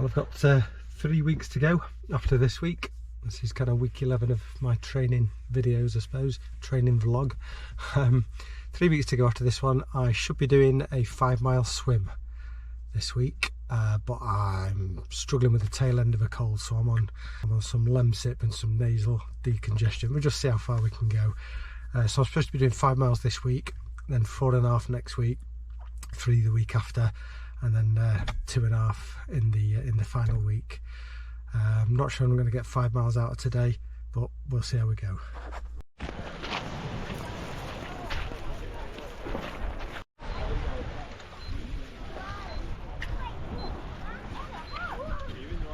Well, I've got 3 weeks to go after this week. This is kind of week 11 of my training videos, I suppose, training vlog. 3 weeks to go after this one. I should be doing a 5-mile swim this week, but I'm struggling with the tail end of a cold, so I'm on some Lemsip and some nasal decongestion. We'll just see how far we can go. So I'm supposed to be doing 5 miles this week, then 4.5 next week, 3 the week after, and then 2.5 in the final week. I'm not sure I'm going to get 5 miles out of today, but we'll see how we go.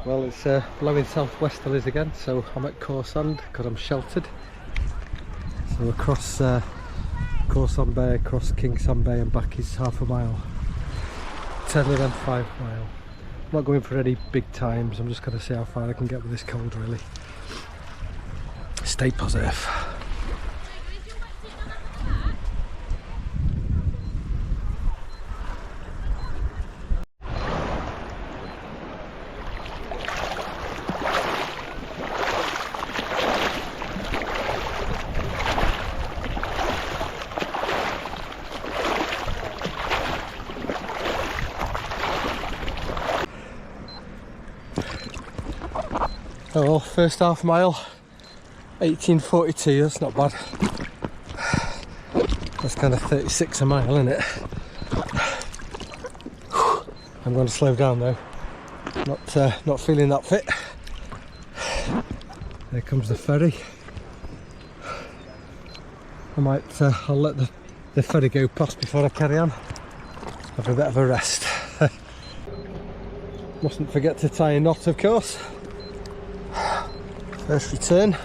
Well, it's blowing southwesterlies again, so I'm at Cawsand because I'm sheltered. So across Cawsand Bay, across Kingsand Bay and back is half a mile. 10 and then 5 mile. I'm not going for any big times, I'm just going to see how far I can get with this cold, really. Stay positive. Oh well, first half mile, 18:42, that's not bad. That's kind of 36 a mile, isn't it? I'm going to slow down though, not feeling that fit. There comes the ferry. I'll let the ferry go past before I carry on. Have a bit of a rest. Mustn't forget to tie a knot, of course. First return.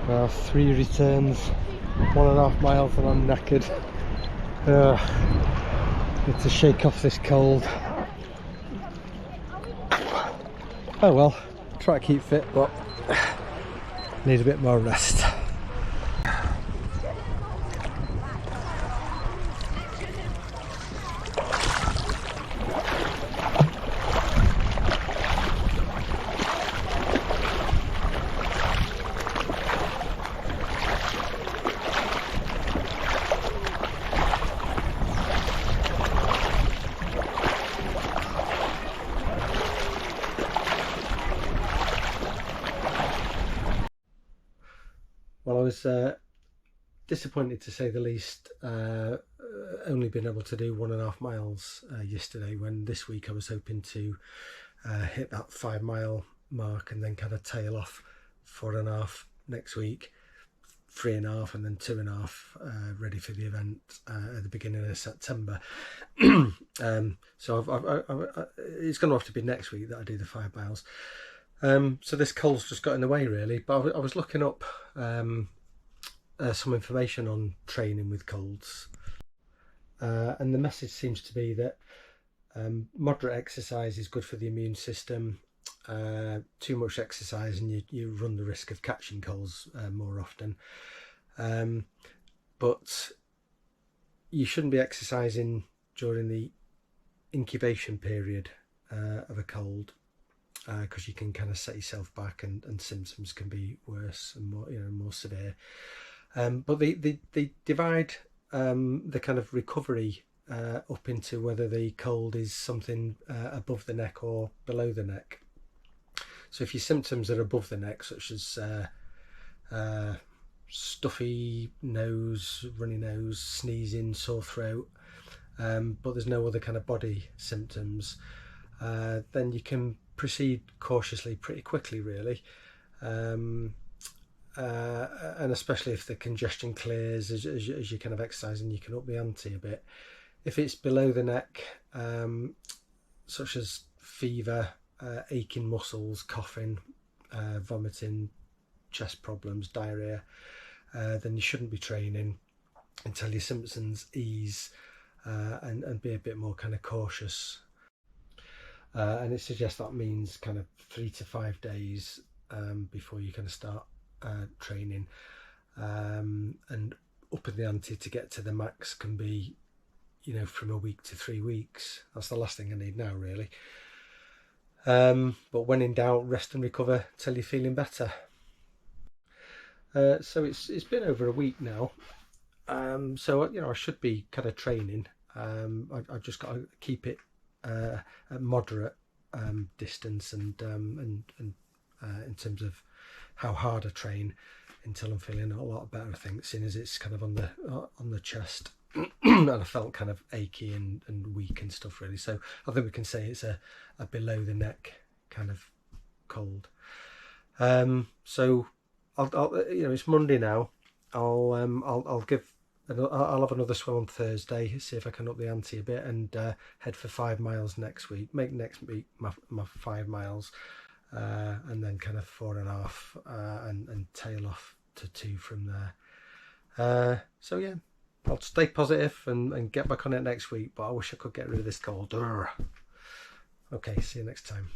Well, 3 returns, 1.5 miles and I'm knackered. Need to shake off this cold. Oh well, try to keep fit, but need a bit more rest. Well, I was disappointed to say the least, only been able to do 1.5 miles yesterday, when this week I was hoping to hit that 5 mile mark and then kind of tail off 4.5 next week, 3.5 and then 2.5 ready for the event at the beginning of September. So it's going to have to be next week that I do the 5 miles. So this cold's just got in the way, really, but I was looking up some information on training with colds, and the message seems to be that moderate exercise is good for the immune system. Too much exercise and you run the risk of catching colds more often, but you shouldn't be exercising during the incubation period of a cold, because you can kind of set yourself back and symptoms can be worse and more severe. But they divide the kind of recovery up into whether the cold is something above the neck or below the neck. So if your symptoms are above the neck, such as stuffy nose, runny nose, sneezing, sore throat, but there's no other kind of body symptoms, then you can proceed cautiously pretty quickly, really, and especially if the congestion clears as you kind of exercise and you can up the ante a bit. If it's below the neck, such as fever, aching muscles, coughing, vomiting, chest problems, diarrhea, then you shouldn't be training until your symptoms ease, and be a bit more kind of cautious. And it suggests that means kind of 3 to 5 days before you kind of start training, and upping the ante to get to the max can be, you know, from a week to 3 weeks. That's the last thing I need now, really. But when in doubt, rest and recover till you're feeling better. So it's been over a week now, so you know I should be kind of training. I've just got to keep it at moderate distance, and in terms of how hard I train, until I'm feeling a lot better, I think, seeing as it's kind of on the chest and I felt kind of achy and weak and stuff, really. So I think we can say it's a below the neck kind of cold. So I'll you know, it's Monday now. I'll have another swim on Thursday, see if I can up the ante a bit, and head for 5 miles next week. Make next week my 5 miles, and then kind of 4.5, and tail off to 2 from there. So yeah, I'll stay positive and get back on it next week, but I wish I could get rid of this cold. Okay, see you next time.